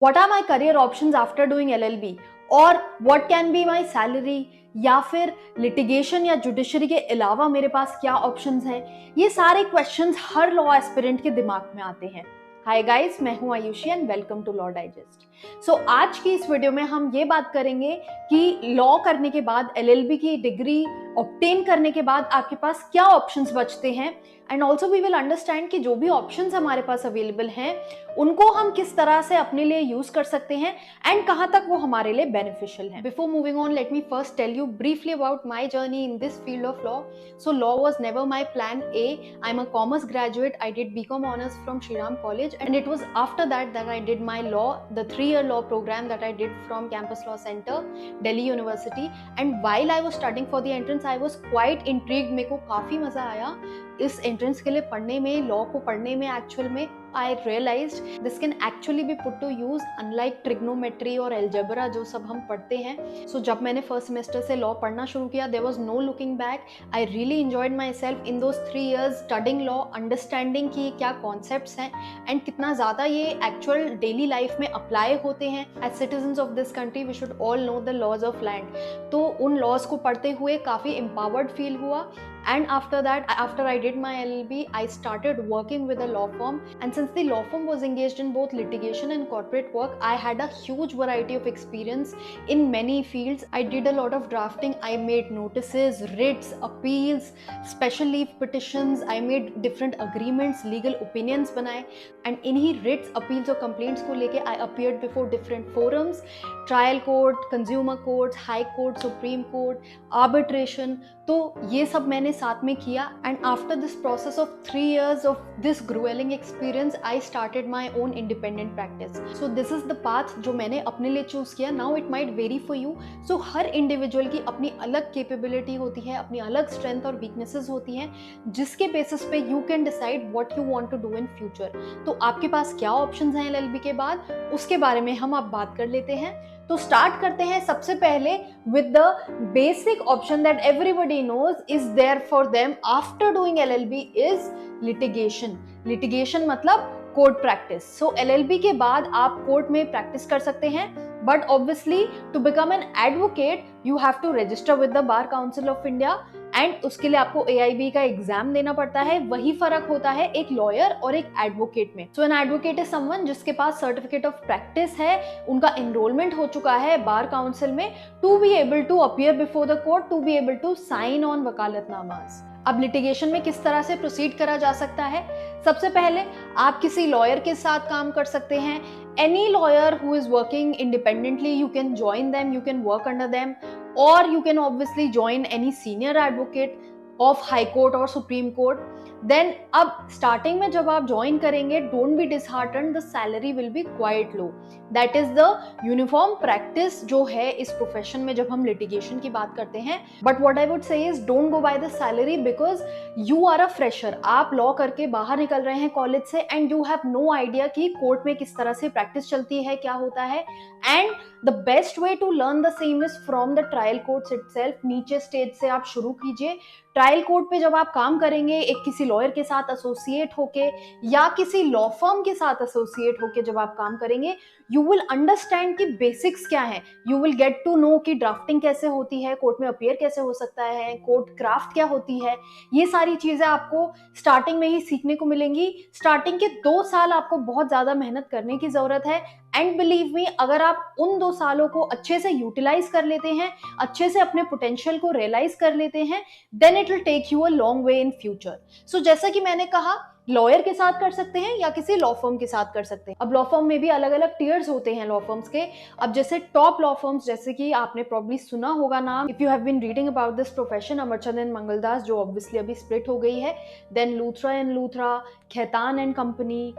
What are my career options after doing LLB, और what can be my salary, या फिर litigation या judiciary के अलावा मेरे पास क्या ऑप्शंस हैं। ये सारे क्वेश्चंस हर लॉ एस्पिरेंट के दिमाग में आते हैं। हाय गाइस, मैं हूं Ayushi and welcome to law digest. So आज की इस वीडियो में हम ये बात करेंगे कि लॉ करने के बाद, LLB की डिग्री ऑब्टेन करने के बाद आपके पास क्या ऑप्शंस बचते हैं, and also we will understand कि जो भी ऑप्शंस हमारे पास अवेलेबल हैं उनको हम किस तरह से अपने लिए यूज कर सकते हैं एंड कहां तक वो हमारे लिए बेनिफिशियल है। Before moving on, let me first tell you briefly about my journey in this field of law. So law was never my plan A. I'm a commerce graduate. I did BCom honors from Shriram College, and it was after that I did my law, the 3-year law program that I did from Campus Law Center, Delhi University. And while I was studying for the entrance, I was quite intrigued. मेरे को काफी मजा आया इस entrance के लिए पढ़ने में, लॉ को पढ़ने में। एक्चुअल में I realized this can actually be put to use unlike trigonometry और algebra जो सब हम पढ़ते हैं। So जब मैंने फर्स्ट सेमेस्टर से लॉ पढ़ना शुरू किया, there was no looking back. I really enjoyed myself in those 3 years studying law, understanding कि क्या concepts हैं and कितना ज़्यादा ये actual daily life में apply होते हैं। As citizens of this country, we should all know the laws of land. तो उन laws को पढ़ते हुए काफ़ी empowered feel हुआ। And after that, after I did my LLB, I started working with a law firm, and since the law firm was engaged in both litigation and corporate work, I had a huge variety of experience in many fields. I did a lot of drafting. I made notices, writs, appeals, special leave petitions. I made different agreements, legal opinions बनाए, and इन्हीं writs, appeals और complaints को लेके I appeared before different forums, trial court, consumer courts, high court, supreme court, arbitration. तो ये सब मैंने साथ में किया, and after this process of 3 years of this growing experience, I started my own independent practice. So this is the path जो मैंने अपने लिए चूज किया। Now it might very for you. So her individual की अपनी अलग capability होती है, अपनी अलग स्ट्रेंथ और वीकनेसेस होती हैं, जिसके बेसिस पे you can decide what you want to do in future. तो आपके पास क्या ऑप्शंस हैं LLB के बाद, उसके बारे में हम अब बात कर लेते हैं। तो स्टार्ट करते हैं सबसे पहले with the basic option that everybody knows is there for them after doing LLB is litigation. Litigation मतलब कोर्ट प्रैक्टिस। सो LLB के बाद आप कोर्ट में प्रैक्टिस कर सकते हैं, but obviously to become an advocate you have to register with the bar council of India, and उसके लिए आपको AIB का एग्जाम देना पड़ता है। वही फर्क होता है एक लॉयर और एक एडवोकेट में। सो एन एडवोकेट इज समवन जिसके पास सर्टिफिकेट ऑफ प्रैक्टिस है, उनका एनरोलमेंट हो चुका है बार काउंसिल में, to be able to appear before the court, to be able to sign on vakalatnamas. अब लिटिगेशन में किस तरह से प्रोसीड करा जा सकता है? सबसे पहले आप किसी लॉयर के साथ काम कर सकते हैं। Any lawyer who is working independently, you can join them, you can work under them, or you can obviously join any senior advocate of high court or supreme court. Then अब starting में जब आप join करेंगे, don't be disheartened, the salary will be quite low. That is the uniform practice जो है इस profession में जब हम litigation की बात करते हैं। But what I would say is don't go by the salary because you are a fresher. आप law करके बाहर निकल रहे हैं कॉलेज से, and you have no idea कि कोर्ट में किस तरह से प्रैक्टिस चलती है, क्या होता है। And the best way to learn the same is from the trial courts itself. नीचे स्टेज से आप शुरू कीजिए। ट्रायल कोर्ट पे जब आप काम करेंगे, एक किसी लॉयर के साथ एसोसिएट होके या किसी लॉ फर्म के साथ एसोसिएट होके जब आप काम करेंगे, यू विल अंडरस्टैंड कि बेसिक्स क्या है। You will get to know कि ड्राफ्टिंग कैसे होती है, कोर्ट में अपीयर कैसे हो सकता है, कोर्ट क्राफ्ट क्या होती है। ये सारी चीजें आपको स्टार्टिंग में ही सीखने को मिलेंगी। स्टार्टिंग के 2 साल आपको बहुत ज्यादा मेहनत करने की जरूरत है, एंड बिलीव मी, अगर आप उन 2 सालों को अच्छे से यूटिलाइज कर लेते हैं, अच्छे से अपने पोटेंशियल को रियलाइज कर लेते हैं, then it will take you a long way in future. So जैसा कि मैंने कहा, लॉयर के साथ कर सकते हैं या किसी लॉ फर्म के साथ कर सकते हैं। अब लॉ फर्म में भी अलग अलग टियर्स होते हैं लॉ फर्म्स के। अब जैसे टॉप लॉ फर्म्स, जैसे कि आपने प्रॉब्ली सुना होगा नाम, if you have been reading about this profession, Amarchand and Mangaldas जो ऑब्वियसली अभी स्प्लिट हो गई है, then Luthra and Luthra, Khaitan and company,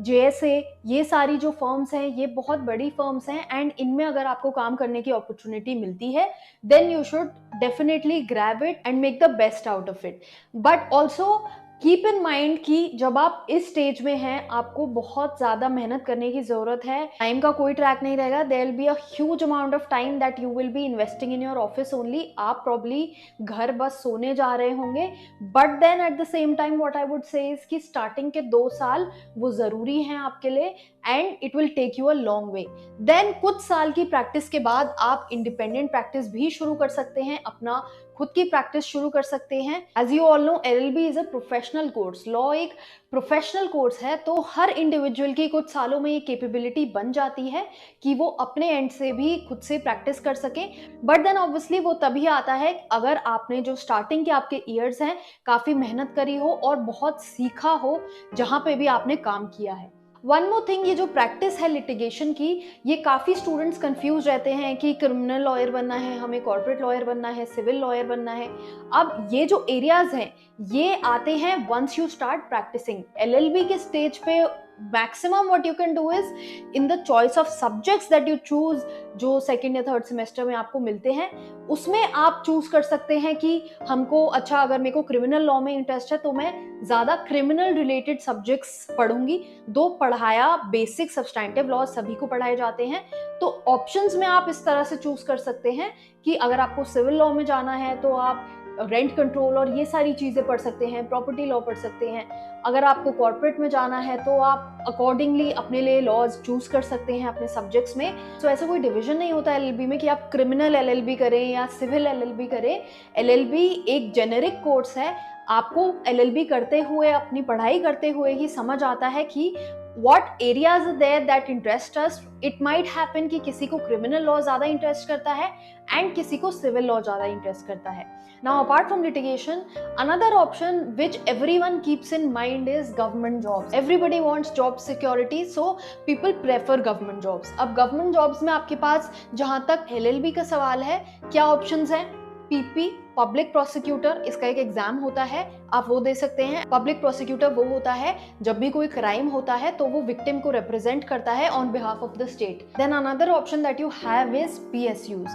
JSA, ये सारी जो फर्म्स हैं ये बहुत बड़ी फर्म्स हैं, एंड इनमें अगर आपको काम करने की अपॉर्चुनिटी मिलती है, then you should definitely grab it and make the best out of it. But also keep in mind कि जब आप इस स्टेज में हैं आपको बहुत ज़्यादा मेहनत करने की ज़रूरत है, टाइम का कोई ट्रैक नहीं रहेगा, there will be a huge amount of time that you will be investing in your office only. आप प्रॉब्ली घर बस सोने जा रहे होंगे, but then at the same time what I would say is कि स्टार्टिंग के 2 साल वो ज़रूरी हैं आपके लिए and it will take you a long way. Then कुछ साल की प्रैक्टिस के बाद आप इंडिपेंडेंट प्रैक्टिस भी शुरू कर सकते हैं, अपना खुद की प्रैक्टिस शुरू कर सकते हैं। As you all know LLB is a professional course, law एक प्रोफेशनल कोर्स है, तो हर इंडिविजुअल की कुछ सालों में ये कैपेबिलिटी बन जाती है कि वो अपने एंड से भी खुद से प्रैक्टिस कर सके। बट देन ऑब्वियसली वो तभी आता है अगर आपने जो स्टार्टिंग के आपके ईयर्स हैं काफ़ी मेहनत करी हो और बहुत सीखा हो जहाँ पे भी आपने काम किया है। वन मोर थिंग, ये जो प्रैक्टिस है लिटिगेशन की, ये काफ़ी स्टूडेंट्स कंफ्यूज रहते हैं कि क्रिमिनल लॉयर बनना है, हमें कॉर्पोरेट लॉयर बनना है, सिविल लॉयर बनना है। अब ये जो एरियाज हैं ये आते हैं once you start practicing. LLB के स्टेज पे maximum what you can do is in the choice of subjects that you choose, जो सेकेंड या थर्ड सेमेस्टर में आपको मिलते हैं उसमें आप चूज कर सकते हैं कि हमको, अच्छा अगर मेरे को क्रिमिनल लॉ में इंटरेस्ट है तो मैं ज़्यादा क्रिमिनल रिलेटेड सब्जेक्ट्स पढ़ूंगी। दो पढ़ाया बेसिक सब्सटैंटिव लॉ सभी को पढ़ाए जाते हैं, तो ऑप्शंस में आप इस तरह से चूज कर सकते हैं कि अगर आपको सिविल लॉ में जाना है तो आप रेंट कंट्रोल और ये सारी चीज़ें पढ़ सकते हैं, प्रॉपर्टी लॉ पढ़ सकते हैं। अगर आपको कॉर्पोरेट में जाना है तो आप अकॉर्डिंगली अपने लिए लॉज चूज कर सकते हैं अपने सब्जेक्ट्स में। तो ऐसा कोई डिवीजन नहीं होता एलएलबी में कि आप क्रिमिनल एलएलबी करें या सिविल एलएलबी करें। एलएलबी एक जेनेरिक कोर्स है, आपको एलएलबी करते हुए, अपनी पढ़ाई करते हुए ही समझ आता है कि what areas are there that interest us. It might happen कि किसी को क्रिमिनल लॉ ज़्यादा इंटरेस्ट करता है एंड किसी को सिविल लॉ ज़्यादा इंटरेस्ट करता है। Now apart from litigation, another option which everyone keeps in mind is government jobs. Everybody wants job security, so people prefer government jobs. अब government jobs में आपके पास जहाँ तक LLB का सवाल है, क्या ऑप्शंस हैं? पीपी, पब्लिक प्रोसिक्यूटर, इसका एक एग्जाम होता है, आप वो दे सकते हैं। पब्लिक प्रोसिक्यूटर वो होता है जब भी कोई क्राइम होता है तो वो विक्टिम को रिप्रेजेंट करता है on behalf of the state. Then another option that you have is PSUs.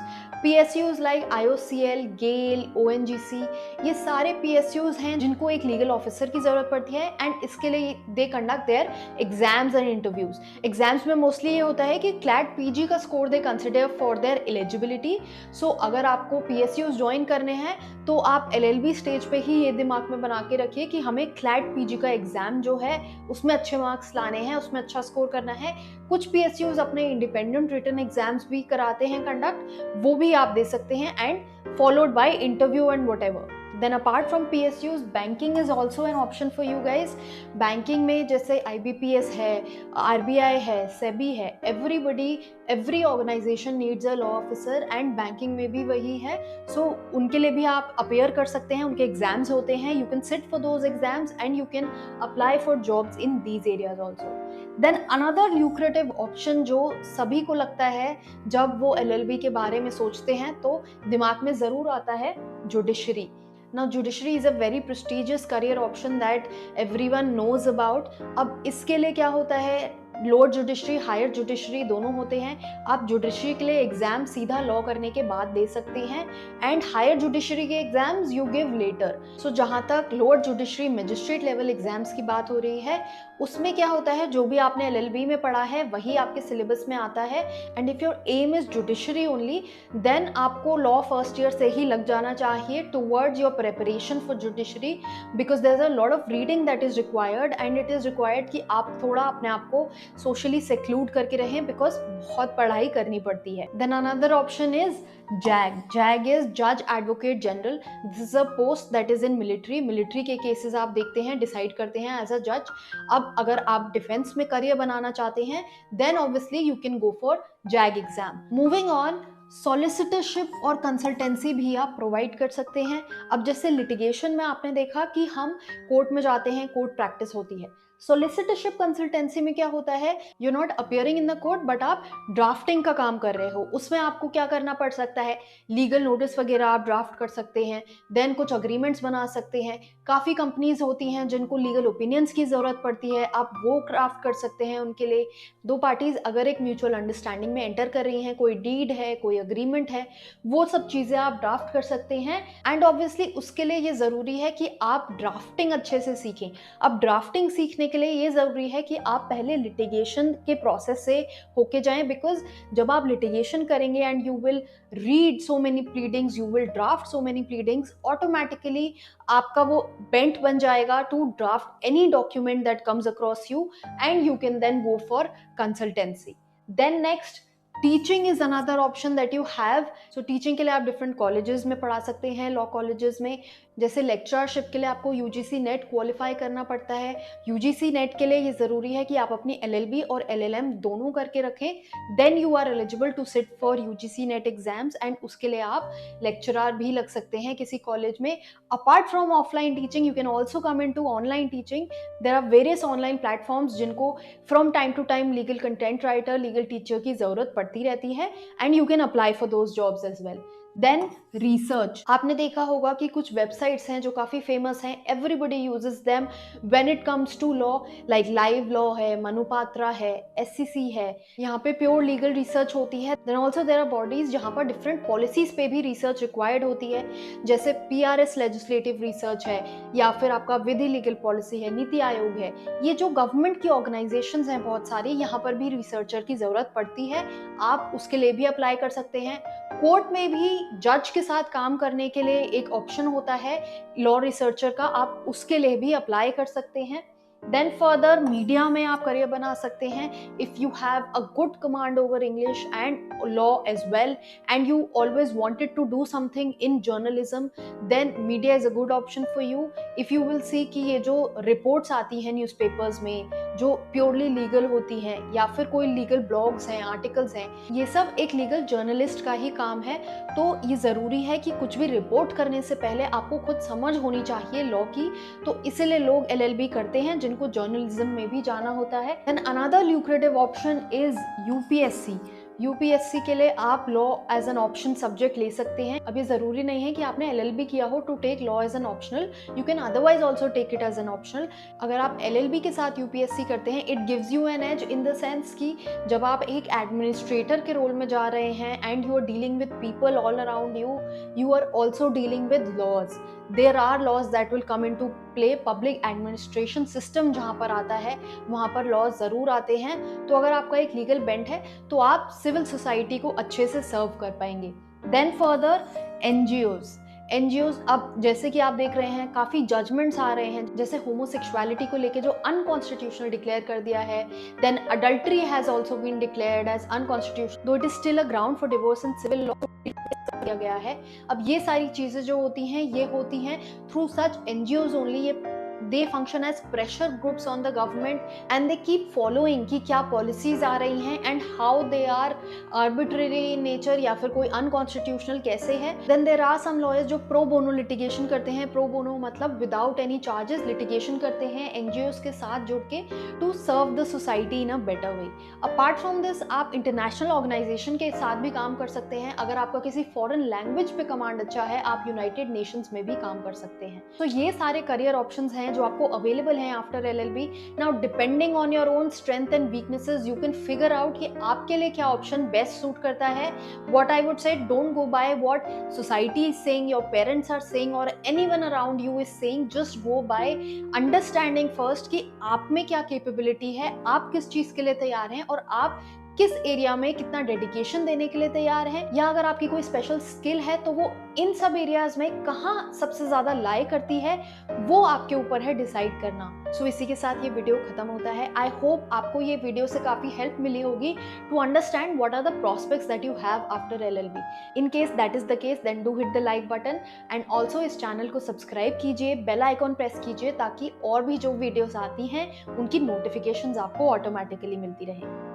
PSUs like IOCL, GAIL, ONGC, ये सारे पीएसयूज हैं जिनको एक लीगल ऑफिसर की जरूरत पड़ती है एंड इसके लिए they conduct their exams and interviews. Exams में मोस्टली ये होता है कि क्लैट पीजी का score they consider for their eligibility. So अगर आपको पीएसयूज ज्वाइन करने हैं तो आप एलएलबी स्टेज पे ही ये दिमाग में बना के रखिए कि हमें क्लैट पीजी का एग्जाम जो है उसमें अच्छे मार्क्स लाने हैं, उसमें अच्छा स्कोर करना है। कुछ पीएसयूज अपने इंडिपेंडेंट रिटन एग्जाम्स भी कराते हैं कंडक्ट, वो भी आप दे सकते हैं and followed by interview and whatever. Then apart from PSUs, banking is also an option for you guys. Banking में जैसे IBPS है, RBI है, SEBI है, every organization needs a law officer and banking में भी वही है। So उनके लिए भी आप appear कर सकते हैं, उनके exams होते हैं, you can sit for those exams and you can apply for jobs in these areas also. Then another lucrative option जो सभी को लगता है जब वो LLB के बारे में सोचते हैं तो दिमाग में ज़रूर आता है judiciary. Now judiciary is a very prestigious career option that everyone knows about. अब इसके लिए क्या होता है, लोअर जुडिशरी, हायर जुडिशरी दोनों होते हैं। आप जुडिशरी के लिए एग्जाम सीधा लॉ करने के बाद दे सकते हैं एंड हायर जुडिशरी के एग्जाम्स यू गिव लेटर। सो जहाँ तक lower judiciary magistrate level exams की बात हो रही है उसमें क्या होता है, जो भी आपने एलएलबी में पढ़ा है वही आपके सिलेबस में आता है and if your aim is judiciary only then आपको लॉ फर्स्ट ईयर से ही लग जाना चाहिए towards your preparation for judiciary, because there is a lot of reading that is required and it is required कि आप थोड़ा अपने आप को सोशली सेक्लूड करके रहें बिकॉज बहुत पढ़ाई करनी पड़ती है। Then another option is JAG. JAG is Judge Advocate General. This is a post that is in military. Military के केसेस आप देखते हैं, डिसाइड करते हैं एज अ जज। अब अगर आप डिफेंस में करियर बनाना चाहते हैं then obviously you can go for JAG exam. Moving on, solicitorship और कंसल्टेंसी भी आप प्रोवाइड कर सकते हैं। अब जैसे लिटिगेशन में आपने देखा कि हम कोर्ट में जाते हैं, कोर्ट प्रैक्टिस होती है। सोलिसिटरशिप कंसल्टेंसी में क्या होता है, you not appearing in the court but आप ड्राफ्टिंग का काम कर रहे हो। उसमें आपको क्या करना पड़ सकता है, लीगल नोटिस वगैरह आप ड्राफ्ट कर सकते हैं, देन कुछ अग्रीमेंट्स बना सकते हैं। काफ़ी कंपनीज होती हैं जिनको लीगल ओपिनियंस की ज़रूरत पड़ती है, आप वो क्राफ्ट कर सकते हैं उनके लिए। दो पार्टीज अगर एक म्यूचुअल अंडरस्टैंडिंग में एंटर कर रही हैं, कोई डीड है, कोई अग्रीमेंट है, वो सब चीज़ें आप ड्राफ्ट कर सकते हैं। एंड ऑब्वियसली उसके लिए ये ज़रूरी है कि आप ड्राफ्टिंग अच्छे से सीखें। अब ड्राफ्टिंग सीखने के लिए ये ज़रूरी है कि आप पहले लिटिगेशन के प्रोसेस से होके जाएं, बिकॉज जब आप लिटिगेशन करेंगे and you will read so many pleadings, you will draft so many pleadings, automatically आपका वो बेंट बन जाएगा to draft any document that comes across you and you can then go for consultancy. Then next, teaching is another option that you have. So teaching के लिए आप different colleges में पढ़ा सकते हैं, लॉ कॉलेजेस में। जैसे लेक्चरशिप के लिए आपको यूजीसी नेट क्वालिफाई करना पड़ता है। यूजीसी नेट के लिए ये ज़रूरी है कि आप अपनी एलएलबी और एलएलएम दोनों करके रखें, then you are eligible to sit for UGC NET exams, and उसके लिए आप लेक्चरर भी लग सकते हैं किसी कॉलेज में। Apart from offline teaching, you can also come in to online teaching. There are various online platforms जिनको from time to time legal content writer, legal teacher की ज़रूरत पड़ती रहती है, and you can apply for those jobs as well. Then research, आपने देखा होगा कि कुछ वेबसाइट्स हैं जो काफ़ी फेमस हैं, everybody uses them when it comes to law, like live law है, मनुपात्रा है, एससीसी है। यहाँ पे प्योर लीगल रिसर्च होती है। Then also there are bodies जहाँ पर डिफरेंट पॉलिसीज पे भी रिसर्च रिक्वायर्ड होती है, जैसे पीआरएस लेजिस्लेटिव रिसर्च है, या फिर आपका विधि लीगल पॉलिसी है, नीति आयोग है। ये जो गवर्नमेंट की ऑर्गेनाइजेशंस हैं बहुत सारी, यहाँ पर भी रिसर्चर की ज़रूरत पड़ती है, आप उसके लिए भी अप्लाई कर सकते हैं। कोर्ट में भी जज के साथ काम करने के लिए एक ऑप्शन होता है लॉ रिसर्चर का, आप उसके लिए भी अप्लाई कर सकते हैं। देन फर्दर मीडिया में आप करियर बना सकते हैं if you have a good command over English and law as well, and you always wanted to do something in journalism, then media is a good option for you. If you will see कि ये जो reports आती हैं newspapers में जो purely legal होती हैं, या फिर कोई लीगल ब्लॉग्स हैं, आर्टिकल्स हैं, ये सब एक लीगल जर्नलिस्ट का ही काम है। तो ये ज़रूरी है कि कुछ भी रिपोर्ट करने से पहले आपको खुद समझ होनी चाहिए लॉ की, तो इसीलिए लोग एलएलबी करते हैं जिनको जर्नलिज्म में भी जाना होता है। Then another lucrative option is UPSC. UPSC के लिए आप law as an option subject ले सकते हैं। अब ये ज़रूरी नहीं है कि आपने एलएलबी किया हो to take law as an optional, you can otherwise also take it as an optional. अगर आप एलएलबी के साथ यूपीएससी करते हैं, it gives you an edge in the sense कि जब आप एक एडमिनिस्ट्रेटर के रोल में जा रहे हैं and you are dealing with people all around you, you are also dealing with laws. There are laws that will come in to play. Public administration system जहाँ पर आता है वहाँ पर लॉज ज़रूर आते हैं। तो अगर आपका एक लीगल बेंट है तो आप सिविल सोसाइटी को अच्छे से सर्व कर पाएंगे। देन फर्दर एनजीओज, अब जैसे कि आप देख रहे हैं काफ़ी जजमेंट्स आ रहे हैं, जैसे होमोसेक्सुअलिटी को लेके जो अनकॉन्स्टिट्यूशनल डिक्लेयर कर दिया है, then adultery has also been declared as unconstitutional, though it is still a ground for divorce in civil law किया गया है। अब ये सारी चीज़ें जो होती हैं ये होती हैं थ्रू सच एनजीओज ओनली। ये they function as pressure groups on the government and they keep following कि क्या policies आ रही हैं and how they are arbitrary in nature या फिर कोई unconstitutional कैसे है। Then there are some lawyers जो pro bono litigation करते हैं। pro bono मतलब without any charges litigation करते हैं NGOs के साथ जुड़ के to serve the society in a better way। Apart from this आप international organization के साथ भी काम कर सकते हैं। अगर आपका किसी foreign language पे कमांड अच्छा है आप United Nations में भी काम कर सकते हैं। तो ये सारे करियर ऑप्शंस हैं जो आपको अवेलेबल हैं after LLB. Now depending on your own strength and weaknesses you can figure out कि आपके लिए क्या ऑप्शन बेस्ट सूट करता है। What I would say, don't go by what society is saying, your parents are saying और anyone around you is saying. Just go by understanding first कि आप में क्या कैपेबिलिटी है, आप किस चीज के लिए तैयार हैं और आप किस एरिया में कितना डेडिकेशन देने के लिए तैयार हैं, या अगर आपकी कोई स्पेशल स्किल है तो वो इन सब एरियाज में कहाँ सबसे ज्यादा लाई करती है, वो आपके ऊपर है डिसाइड करना। सो इसी के साथ ये वीडियो खत्म होता है। आई होप आपको ये वीडियो से काफी हेल्प मिली होगी to understand what are the prospects that you have after LLB. In case that is the case then do hit the like button and also इस चैनल को सब्सक्राइब कीजिए, bell icon press कीजिए ताकि और भी जो वीडियोस आती हैं उनकी नोटिफिकेशंस आपको ऑटोमेटिकली मिलती रहे।